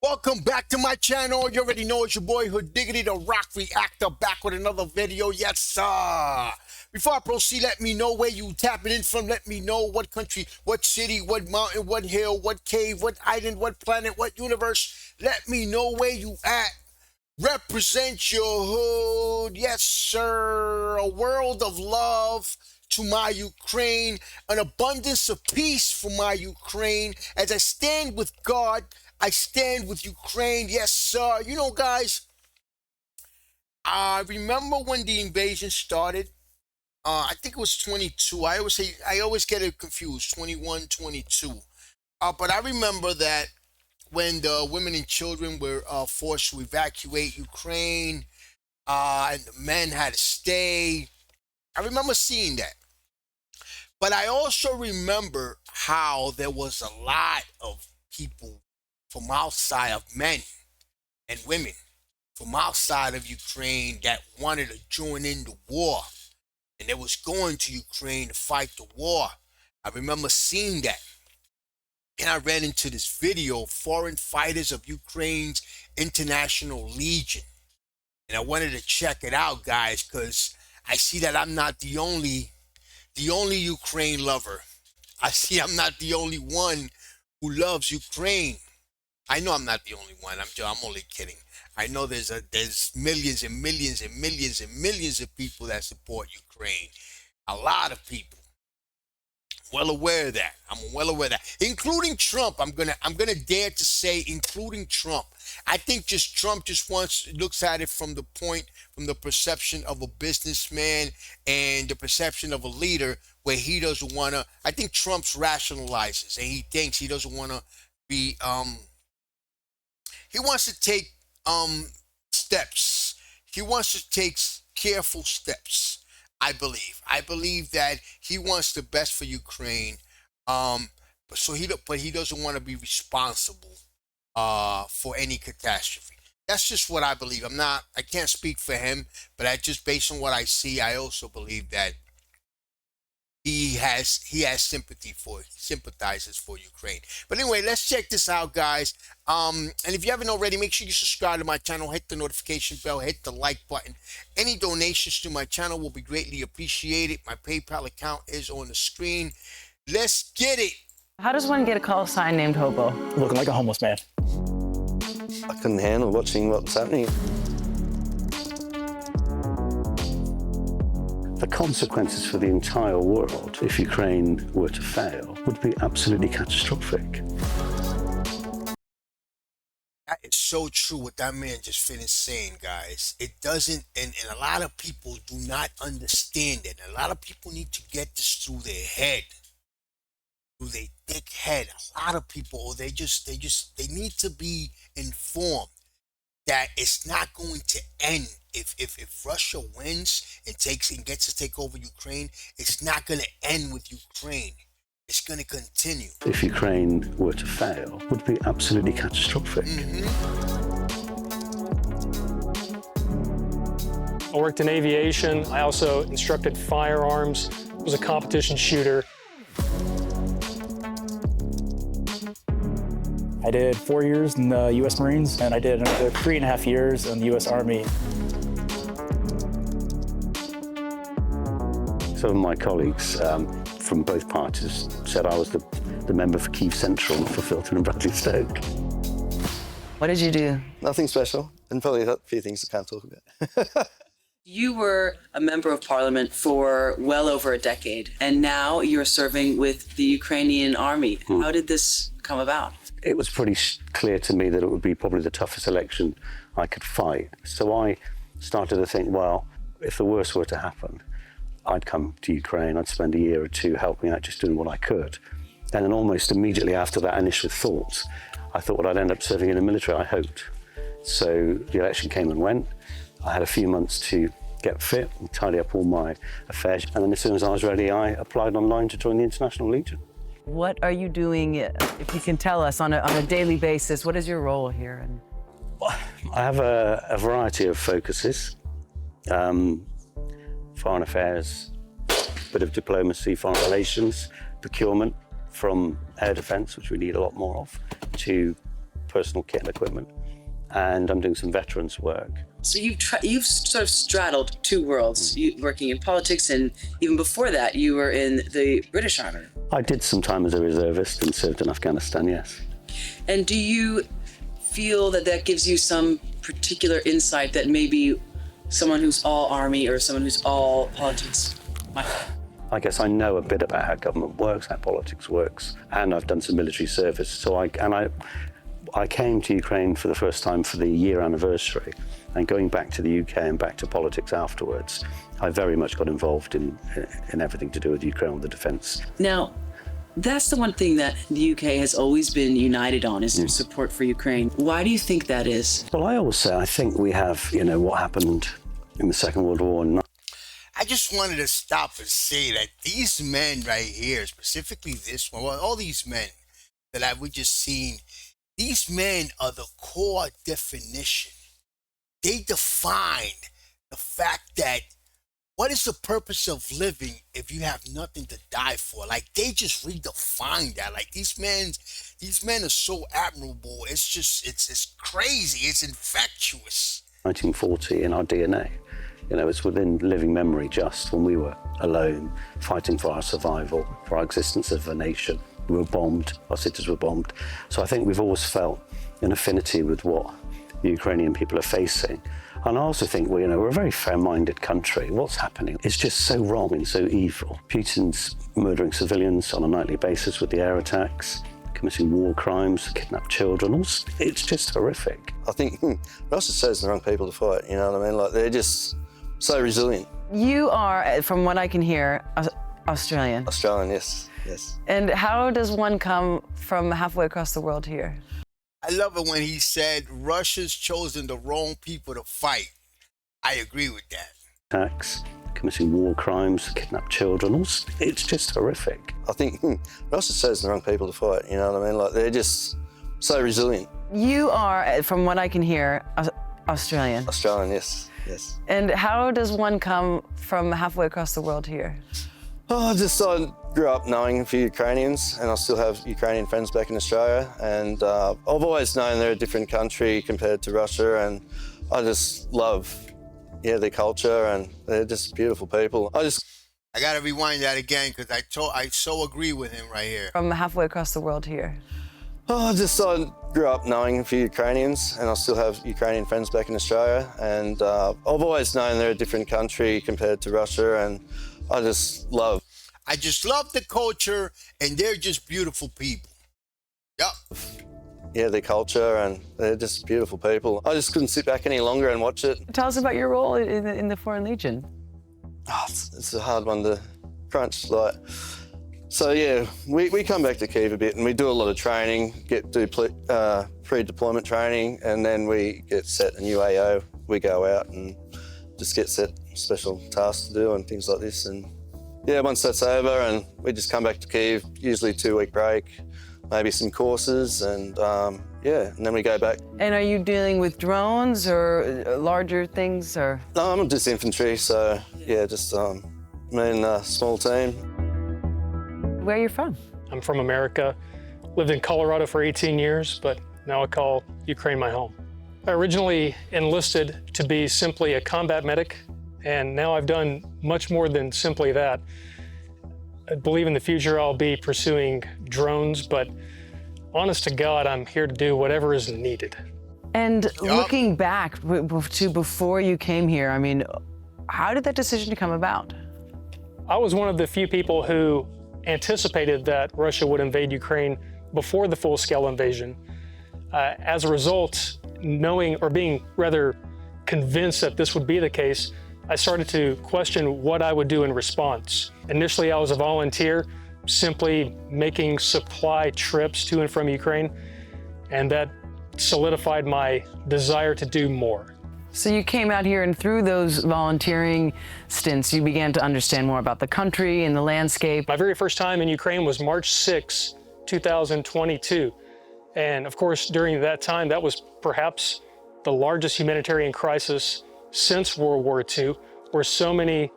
Welcome back to my channel. You already know it's your boy Hood Diggity, the Rock Reactor, back with another video. Yes, sir. Before I proceed, let me know where you tapping in from. Let me know what country, what city, what mountain, what hill, what cave, what island, what planet, what universe. Let me know where you at. Represent your hood. Yes, sir. A world of love to my Ukraine, an abundance of peace for my Ukraine. As I stand with God, I stand with Ukraine. Yes, sir. You know, guys, I remember when the invasion started. I think it was 22. I always get it confused, 21, 22. But I remember that when the women and children were forced to evacuate Ukraine, and the men had to stay. I remember seeing that. But I also remember how there was a lot of people from outside of men and women from outside of Ukraine that wanted to join in the war. And they was going to Ukraine to fight the war. I remember seeing that. And I ran into this video, Foreign Fighters of Ukraine's International Legion. And I wanted to check it out, guys, because I see that I'm not the only Ukraine lover. I see I'm not the only one who loves Ukraine. I know I'm not the only one. I'm only kidding. I know there's millions and millions and millions and millions of people that support Ukraine. A lot of people. Well aware of that. I'm well aware of that. Including Trump. I'm gonna dare to say including Trump. I think Trump looks at it from the perception of a businessman and the perception of a leader where he doesn't wanna. I think Trump's rationalizes and he thinks he doesn't wanna be he wants to take steps. He wants to take careful steps. I believe that he wants the best for Ukraine. But he doesn't want to be responsible for any catastrophe. That's just what I believe. I can't speak for him, but based on what I see, I also believe that he sympathizes for Ukraine. But anyway, let's check this out, guys. And if you haven't already, make sure you subscribe to my channel, hit the notification bell, hit the like button. Any donations to my channel will be greatly appreciated. My PayPal account is on the screen. Let's get it. How does one get a call sign named Hobo? Looking like a homeless man. I couldn't handle watching what was happening. The consequences for the entire world, if Ukraine were to fail, would be absolutely catastrophic. That is so true what that man just finished saying, guys. It doesn't, and a lot of people do not understand it. A lot of people need to get this through their head, through their thick head. A lot of people, they need to be informed that it's not going to end. If Russia wins and gets to take over Ukraine, it's not going to end with Ukraine. It's going to continue. If Ukraine were to fail, it would be absolutely catastrophic. I worked in aviation. I also instructed firearms, was a competition shooter. I did 4 years in the U.S. Marines, and I did another 3.5 years in the U.S. Army. Some of my colleagues from both parties said I was the member for Kyiv Central, not for Filton and Bradley Stoke. What did you do? Nothing special, and probably a few things I can't talk about. You were a member of parliament for well over a decade, and now you're serving with the Ukrainian army. How did this come about? It was pretty clear to me that it would be probably the toughest election I could fight. So I started to think, well, if the worst were to happen, I'd come to Ukraine, I'd spend a year or two helping out, just doing what I could. And then almost immediately after that initial thought, I thought, well, I'd end up serving in the military, I hoped. So the election came and went. I had a few months to get fit and tidy up all my affairs. And then as soon as I was ready, I applied online to join the International Legion. What are you doing, if you can tell us, on a daily basis? What is your role here? I have a variety of focuses. Foreign affairs, bit of diplomacy, foreign relations, procurement, from air defence, which we need a lot more of, to personal kit and equipment, and I'm doing some veterans work. So you've sort of straddled two worlds, you working in politics, and even before that, you were in the British Army. I did some time as a reservist and served in Afghanistan, yes. And do you feel that that gives you some particular insight that maybe someone who's all Army or someone who's all politics might have? I guess I know a bit about how government works, how politics works, and I've done some military service. So I came to Ukraine for the first time for the year anniversary, and going back to the UK and back to politics afterwards, I very much got involved in everything to do with Ukraine, the defence. Now, that's the one thing that the UK has always been united on, is support for Ukraine. Why do you think that is? Well, I always say I think we have, what happened in the Second World War. I just wanted to stop and say that these men right here, specifically this one, well, all these men that we just seen, these men are the core definition. They define the fact that what is the purpose of living if you have nothing to die for? Like, they just redefine that. Like, these men are so admirable. It's crazy. It's infectious. 1940 in our DNA. It's within living memory just when we were alone, fighting for our survival, for our existence as a nation. We were bombed, our cities were bombed. So I think we've always felt an affinity with what the Ukrainian people are facing. And I also think we're a very fair-minded country. What's happening is just so wrong and so evil. Putin's murdering civilians on a nightly basis with the air attacks, committing war crimes, kidnapped children. It's just horrific. I think Russia's chosen the wrong people to fight, you know what I mean? Like, they're just so resilient. You are, from what I can hear, Australian. Australian, yes, yes. And how does one come from halfway across the world here? I love it when he said Russia's chosen the wrong people to fight. I agree with that. Attacks, committing war crimes, kidnapped children. It's just horrific. I think Russia's chosen the wrong people to fight, you know what I mean? Like, they're just so resilient. You are, from what I can hear, Australian. Australian, yes, yes. And how does one come from halfway across the world here? I grew up knowing a few Ukrainians, and I still have Ukrainian friends back in Australia. And I've always known they're a different country compared to Russia, and I just love, their culture, and they're just beautiful people. I gotta rewind that again because I so agree with him right here. From halfway across the world here. I grew up knowing a few Ukrainians, and I still have Ukrainian friends back in Australia. And I've always known they're a different country compared to Russia, and I just love the culture, and they're just beautiful people. Yup. Yeah, their culture, and they're just beautiful people. I just couldn't sit back any longer and watch it. Tell us about your role in the Foreign Legion. It's a hard one to crunch. We come back to Kyiv a bit, and we do a lot of training, do pre-deployment training, and then we get set a new AO. We go out and just get set special tasks to do and things like this. And once that's over, and we just come back to Kyiv, usually a 2-week break, maybe some courses, and and then we go back. And are you dealing with drones or larger things, or? No, I'm just infantry, so just me and a small team. Where are you from? I'm from America, lived in Colorado for 18 years, but now I call Ukraine my home. I originally enlisted to be simply a combat medic, and now I've done much more than simply that. I believe in the future I'll be pursuing drones, but honest to God, I'm here to do whatever is needed. And looking back to before you came here, I mean, how did that decision come about? I was one of the few people who anticipated that Russia would invade Ukraine before the full-scale invasion. As a result, knowing or being rather convinced that this would be the case, I started to question what I would do in response. Initially, I was a volunteer, simply making supply trips to and from Ukraine, and that solidified my desire to do more. So you came out here, and through those volunteering stints, you began to understand more about the country and the landscape. My very first time in Ukraine was March 6, 2022. And of course, during that time, that was perhaps the largest humanitarian crisis since World War II, where so many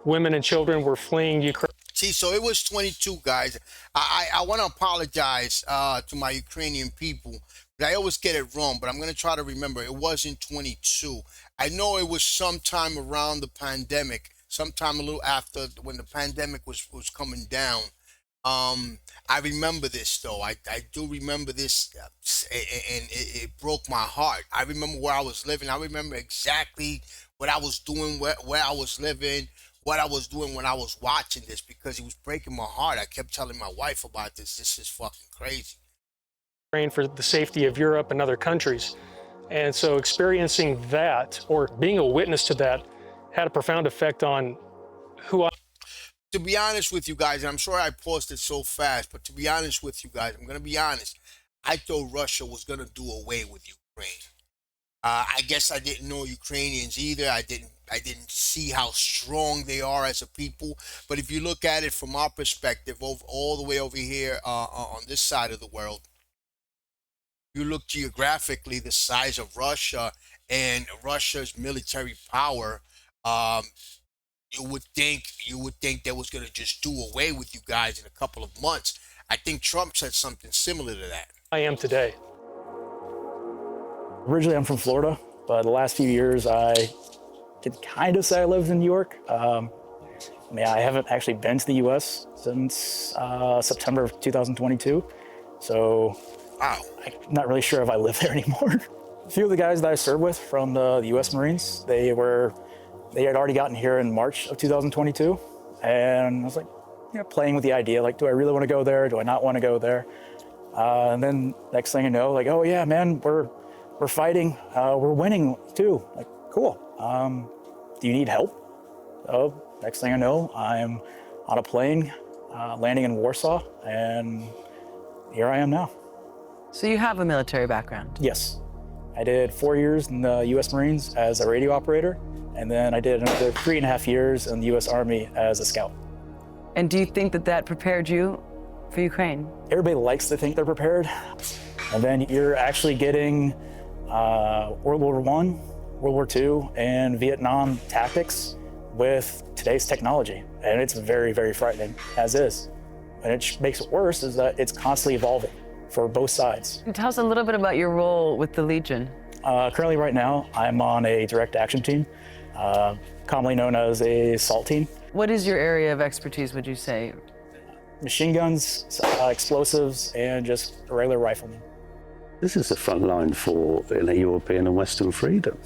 women and children were fleeing Ukraine. See, so it was 22, guys. I want to apologize to my Ukrainian people But I always get it wrong, but I'm going to try to remember. It wasn't 22. I know it was sometime around the pandemic, sometime a little after when the pandemic was coming down. I remember this though. I do remember this, and it broke my heart. I remember where I was living. I remember exactly what I was doing, where I was living, what I was doing when I was watching this because it was breaking my heart. I kept telling my wife about this. This is fucking crazy. For the safety of Europe and other countries. And so experiencing that or being a witness to that had a profound effect on who I. To be honest with you guys, and I'm sorry I paused it so fast, but to be honest with you guys, I'm going to be honest. I thought Russia was going to do away with Ukraine. I guess I didn't know Ukrainians either. I didn't see how strong they are as a people. But if you look at it from our perspective, all the way over here on this side of the world, you look geographically, the size of Russia and Russia's military power, you would think they was gonna just do away with you guys in a couple of months. I think Trump said something similar to that. I am today. Originally, I'm from Florida, but the last few years, I could kind of say I lived in New York. I haven't actually been to the U.S. since September of 2022, so Wow. I'm not really sure if I live there anymore. A few of the guys that I served with from the U.S. Marines, they had already gotten here in March of 2022, and I was like, playing with the idea, like, do I really want to go there? Do I not want to go there? And then next thing you know, like, oh yeah, man, we're fighting, we're winning too. Like, cool. Do you need help? Oh, next thing I know, I'm on a plane, landing in Warsaw, and here I am now. So you have a military background? Yes. I did 4 years in the U.S. Marines as a radio operator, and then I did another 3.5 years in the U.S. Army as a scout. And do you think that prepared you for Ukraine? Everybody likes to think they're prepared, and then you're actually getting World War I, World War II, and Vietnam tactics with today's technology, and it's very, very frightening, as is. And it makes it worse is that it's constantly evolving for both sides. Tell us a little bit about your role with the Legion. Currently right now, I'm on a direct action team, commonly known as a SALT team. What is your area of expertise, would you say? Machine guns, explosives, and just regular riflemen. This is the front line for European and Western freedom.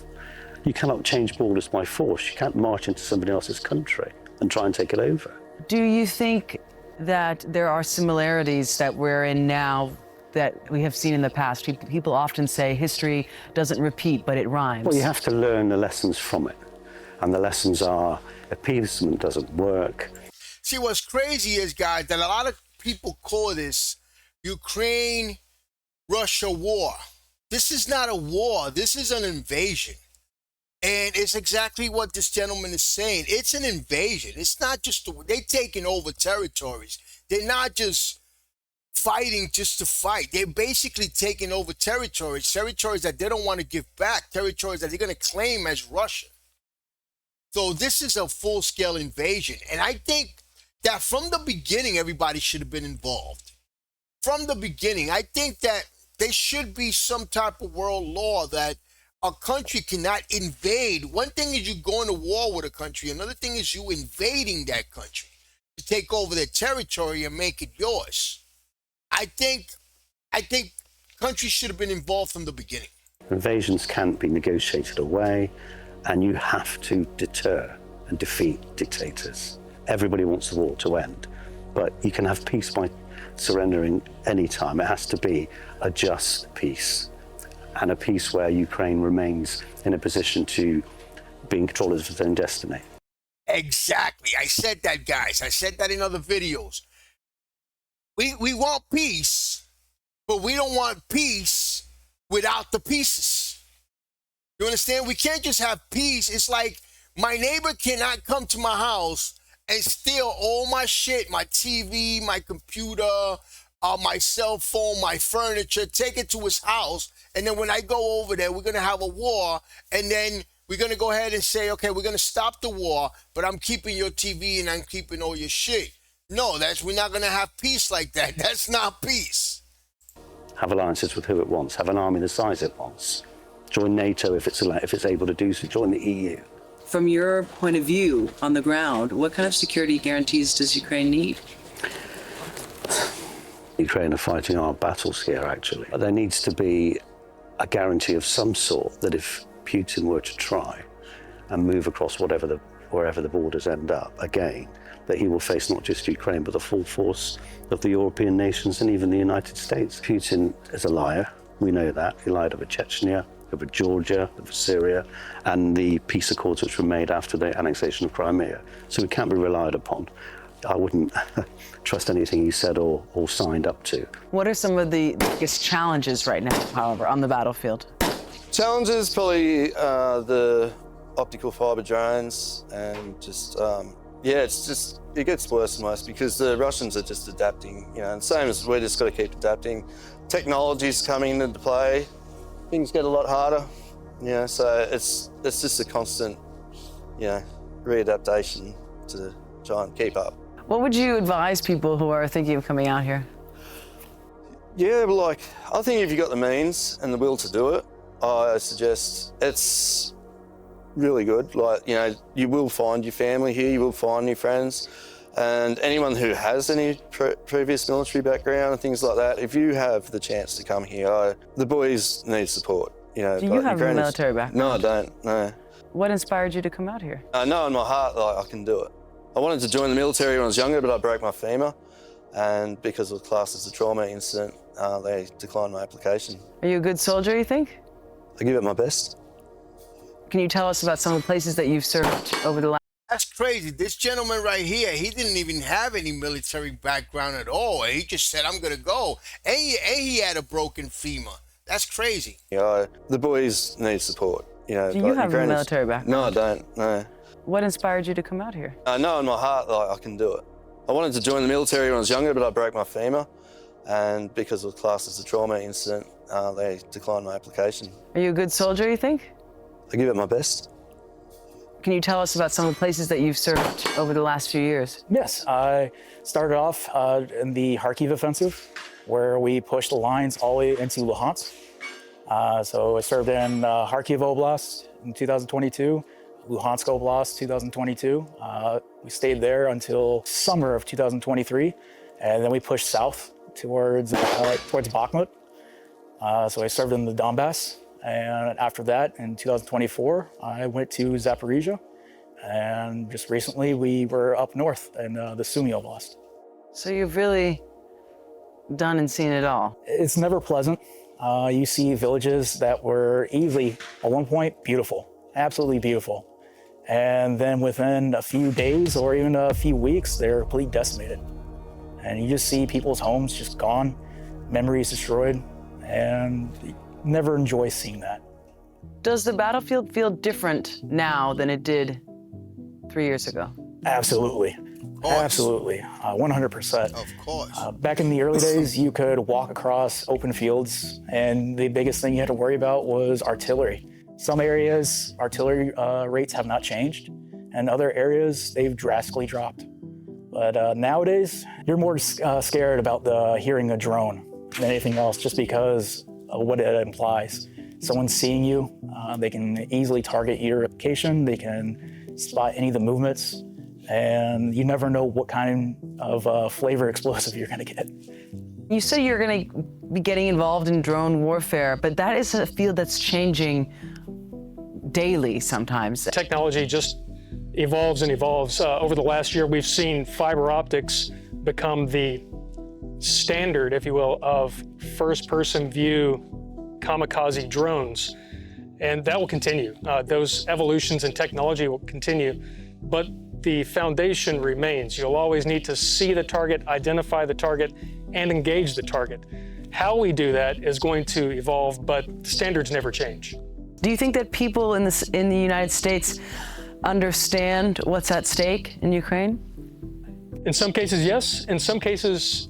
You cannot change borders by force. You can't march into somebody else's country and try and take it over. Do you think that there are similarities that we're in now that we have seen in the past? People often say history doesn't repeat, but it rhymes. Well, you have to learn the lessons from it. And the lessons are appeasement doesn't work. See, what's crazy is, guys, that a lot of people call this Ukraine-Russia war. This is not a war. This is an invasion. And it's exactly what this gentleman is saying. It's an invasion. It's not just, they're taking over territories. They're not just fighting just to fight. They're basically taking over territories that they don't want to give back, territories that they're going to claim as Russian. So this is a full-scale invasion. And I think that from the beginning, everybody should have been involved. From the beginning, I think that there should be some type of world law that a country cannot invade. One thing is you going to war with a country. Another thing is you invading that country to take over their territory and make it yours. I think countries should have been involved from the beginning. Invasions can't be negotiated away, and you have to deter and defeat dictators. Everybody wants the war to end, but you can have peace by surrendering any time. It has to be a just peace, and a peace where Ukraine remains in a position to be in control of its own destiny. Exactly. I said that, guys. I said that in other videos. We want peace, but we don't want peace without the pieces. You understand? We can't just have peace. It's like my neighbor cannot come to my house and steal all my shit, my TV, my computer, my cell phone, my furniture, take it to his house. And then when I go over there, we're going to have a war. And then we're going to go ahead and say, okay, we're going to stop the war, but I'm keeping your TV and I'm keeping all your shit. No, we're not going to have peace like that. That's not peace. have alliances with who it wants, have an army the size it wants, join NATO if it's able to do so, join the EU. From your point of view on the ground, what kind of security guarantees does Ukraine need? Ukraine are fighting our battles here, actually. There needs to be a guarantee of some sort that if Putin were to try and move across wherever the borders end up again, that he will face not just Ukraine, but the full force of the European nations and even the United States. Putin is a liar. We know that. He lied over Chechnya, over Georgia, over Syria, and the peace accords which were made after the annexation of Crimea. So we can't be relied upon. I wouldn't trust anything he said or signed up to. What are some of the biggest challenges right now, however, on the battlefield? Challenges probably the optical fiber drones and just it gets worse and worse because the Russians are just adapting, and same as we're just got to keep adapting. Technology's coming into play, things get a lot harder, so it's just a constant, readaptation to try and keep up. What would you advise people who are thinking of coming out here? Yeah, well, I think if you've got the means and the will to do it, I suggest it's really good. You will find your family here, you will find new friends, and anyone who has any previous military background and things like that, if you have the chance to come here, the boys need support. Do you have a military background? No, I don't, no. What inspired you to come out here? I know in my heart I can do it. I wanted to join the military when I was younger, but I broke my femur, and because it was classed as a trauma incident, they declined my application. Are you a good soldier, you think? I give it my best. Can you tell us about some of the places that you've served over the last? That's crazy. This gentleman right here, he didn't even have any military background at all. He just said, I'm going to go. And he had a broken femur. That's crazy. The boys need support. Do you have a military background? No, I don't, no. What inspired you to come out here? I know in my heart I can do it. I wanted to join the military when I was younger, but I broke my femur, and because it was classed as a trauma incident, they declined my application. Are you a good soldier, you think? I give it my best. Can you tell us about some of the places that you've served over the last few years? Yes, I started off in the Kharkiv offensive, where we pushed the lines all the way into Luhansk. So I served in Kharkiv Oblast in 2022, Luhansk Oblast 2022. We stayed there until summer of 2023, and then we pushed south towards Bakhmut. So I served in the Donbass, and after that, in 2024, I went to Zaporizhia, and just recently we were up north in the Sumy Oblast. So you've really done and seen it all. It's never pleasant. You see villages that were easily, at one point, beautiful, absolutely beautiful. And then within a few days or even a few weeks, they're completely decimated. And you just see people's homes just gone, memories destroyed, and you never enjoy seeing that. Does the battlefield feel different now than it did 3 years ago? Absolutely. Absolutely, 100%. Of course. Back in the early days, you could walk across open fields, and the biggest thing you had to worry about was artillery. Some areas, artillery rates have not changed, and other areas, they've drastically dropped. But nowadays, you're more scared about hearing a drone than anything else, just because of what it implies. Someone's seeing you, they can easily target your location, they can spot any of the movements, and you never know what kind of flavor explosive you're gonna get. You say you're gonna be getting involved in drone warfare, but that is a field that's changing daily sometimes. Technology just evolves and evolves. Over the last year, we've seen fiber optics become the standard, if you will, of first-person view kamikaze drones. And that will continue. Those evolutions in technology will continue, but the foundation remains. You'll always need to see the target, identify the target, and engage the target. How we do that is going to evolve, but the standards never change. Do you think that people in the United States understand what's at stake in Ukraine? In some cases, yes. In some cases,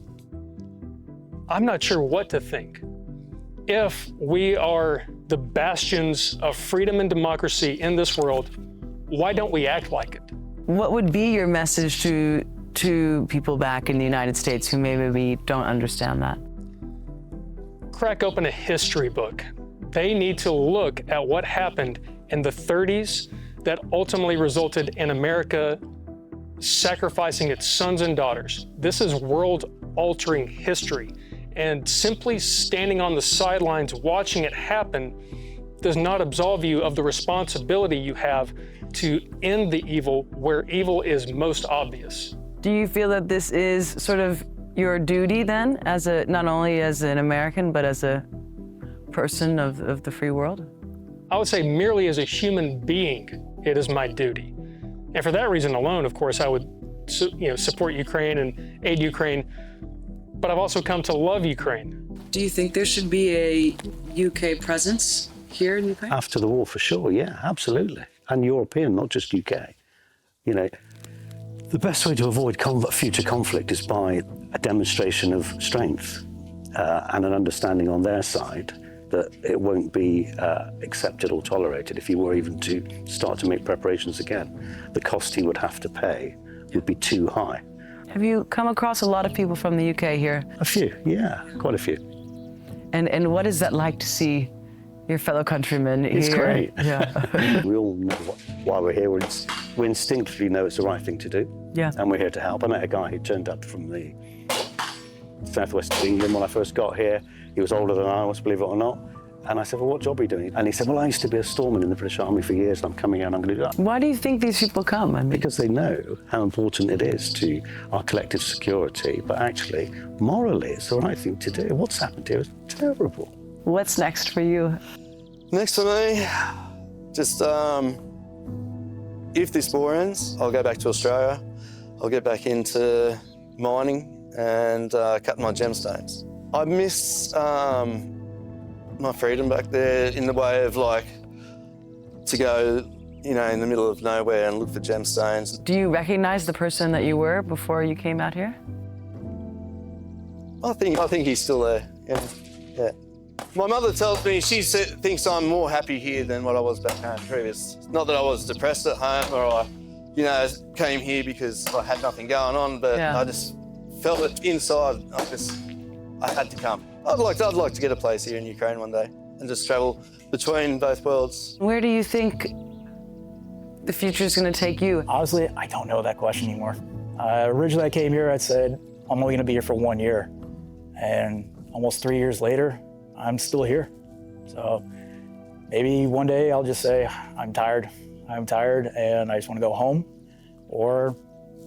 I'm not sure what to think. If we are the bastions of freedom and democracy in this world, why don't we act like it? What would be your message to people back in the United States who maybe don't understand that? crack open a history book. They need to look at what happened in the 30s that ultimately resulted in America sacrificing its sons and daughters. This is world-altering history, and simply standing on the sidelines watching it happen does not absolve you of the responsibility you have to end the evil where evil is most obvious. Do you feel that this is sort of your duty then, as not only as an American, but as a person of the free world? I would say merely as a human being, it is my duty. And for that reason alone, of course, I would support Ukraine and aid Ukraine, but I've also come to love Ukraine. Do you think there should be a UK presence here in Ukraine? After the war, for sure, yeah, absolutely. And European, not just UK. You know, the best way to avoid future conflict is by a demonstration of strength and an understanding on their side that it won't be accepted or tolerated if he were even to start to make preparations again. The cost he would have to pay would be too high. Have you come across a lot of people from the UK here? A few, yeah, quite a few. And what is that like to see your fellow countrymen here? It's great. Yeah. We all know why we're here. We instinctively know it's the right thing to do. Yeah. And we're here to help. I met a guy who turned up from the southwest of England when I first got here. He was older than I was, believe it or not. And I said, well, what job are you doing? And he said, well, I used to be a storeman in the British Army for years, and I'm coming out and I'm going to do that. Why do you think these people come? I mean, Because they know how important it is to our collective security, but actually, morally, it's the right thing to do. What's happened here is terrible. what's next for you? Next for me, just if this war ends, I'll go back to Australia. I'll get back into mining and cutting my gemstones. I miss my freedom back there in the way of to go, in the middle of nowhere and look for gemstones. Do you recognize the person that you were before you came out here? I think he's still there. Yeah. My mother tells me she thinks I'm more happy here than what I was back home previous. Not that I was depressed at home or I, came here because I had nothing going on, but Yeah. I just felt it inside. I had to come. I'd like to get a place here in Ukraine one day and just travel between both worlds. Where do you think the future is going to take you? Honestly, I don't know that question anymore. Originally I came here, I said, I'm only gonna be here for 1 year. And almost 3 years later, I'm still here. So maybe one day I'll just say, I'm tired and I just wanna go home. Or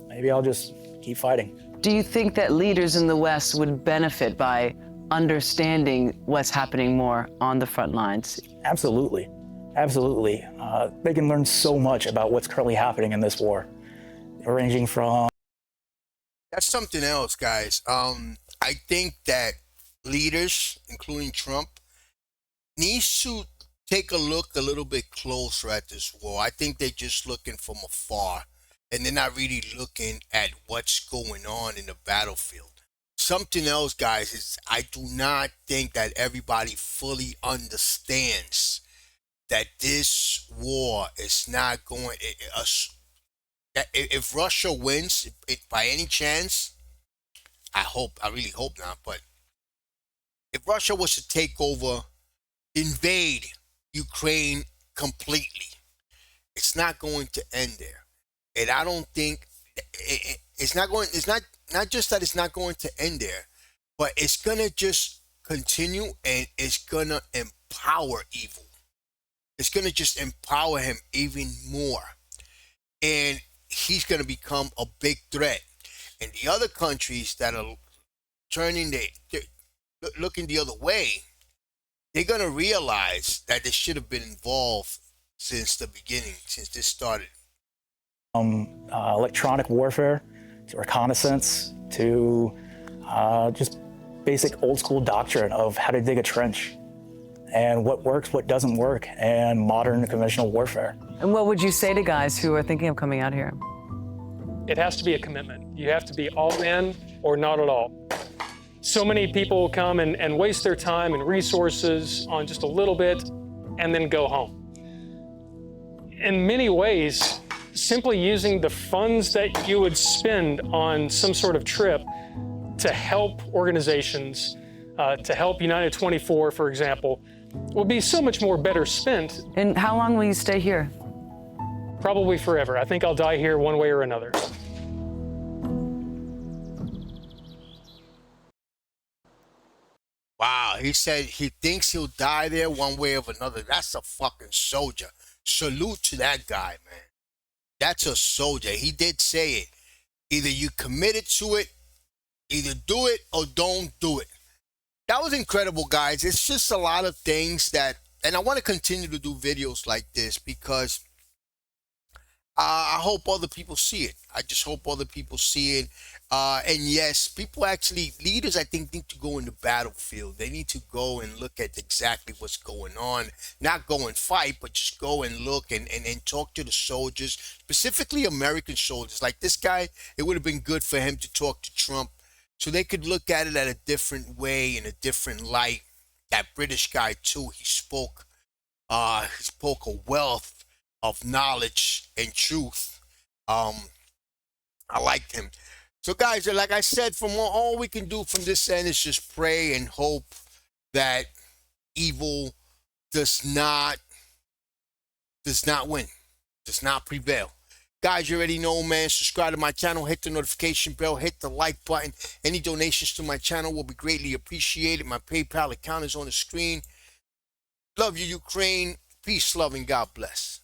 maybe I'll just keep fighting. Do you think that leaders in the West would benefit by understanding what's happening more on the front lines? Absolutely, absolutely. They can learn so much about what's currently happening in this war, ranging from... That's something else, guys. I think that leaders, including Trump, needs to take a look a little bit closer at this war. I think they're just looking from afar, and they're not really looking at what's going on in the battlefield. Something else, guys, is I do not think that everybody fully understands that this war is not going... If Russia wins, by any chance, I really hope not, but if Russia was to take over, invade Ukraine completely, it's not going to end there. And I don't think it's not just that it's not going to end there, but it's going to just continue, and it's going to empower evil. It's going to just empower him even more. And he's going to become a big threat. And the other countries that are looking the other way, they're going to realize that they should have been involved since the beginning, since this started. Electronic warfare, to reconnaissance, to just basic old school doctrine of how to dig a trench and what works, what doesn't work, and modern conventional warfare. And what would you say to guys who are thinking of coming out here? It has to be a commitment. You have to be all in or not at all. So many people come and waste their time and resources on just a little bit and then go home. In many ways, simply using the funds that you would spend on some sort of trip to help organizations to help United 24, for example, will be so much more better spent. And how long will you stay here? Probably forever. I think I'll die here one way or another. Wow, he said he thinks he'll die there one way or another. That's a fucking soldier. Salute to that guy, man. That's a soldier. He did say it. Either you committed to it, either do it or don't do it. That was incredible, guys. It's just a lot of things that, and I want to continue to do videos like this because I hope other people see it. I just hope other people see it. And yes, people actually, leaders, I think, need to go in the battlefield. They need to go and look at exactly what's going on. Not go and fight, but just go and look and talk to the soldiers, specifically American soldiers. Like this guy, it would have been good for him to talk to Trump so they could look at it at a different way, in a different light. That British guy, too, he spoke a wealth of knowledge and truth. I liked him. So guys, like I said, from all we can do from this end is just pray and hope that evil does not win, does not prevail. Guys, you already know, man. Subscribe to my channel, hit the notification bell, hit the like button. Any donations to my channel will be greatly appreciated. My PayPal account is on the screen. Love you, Ukraine. Peace, love, and God bless.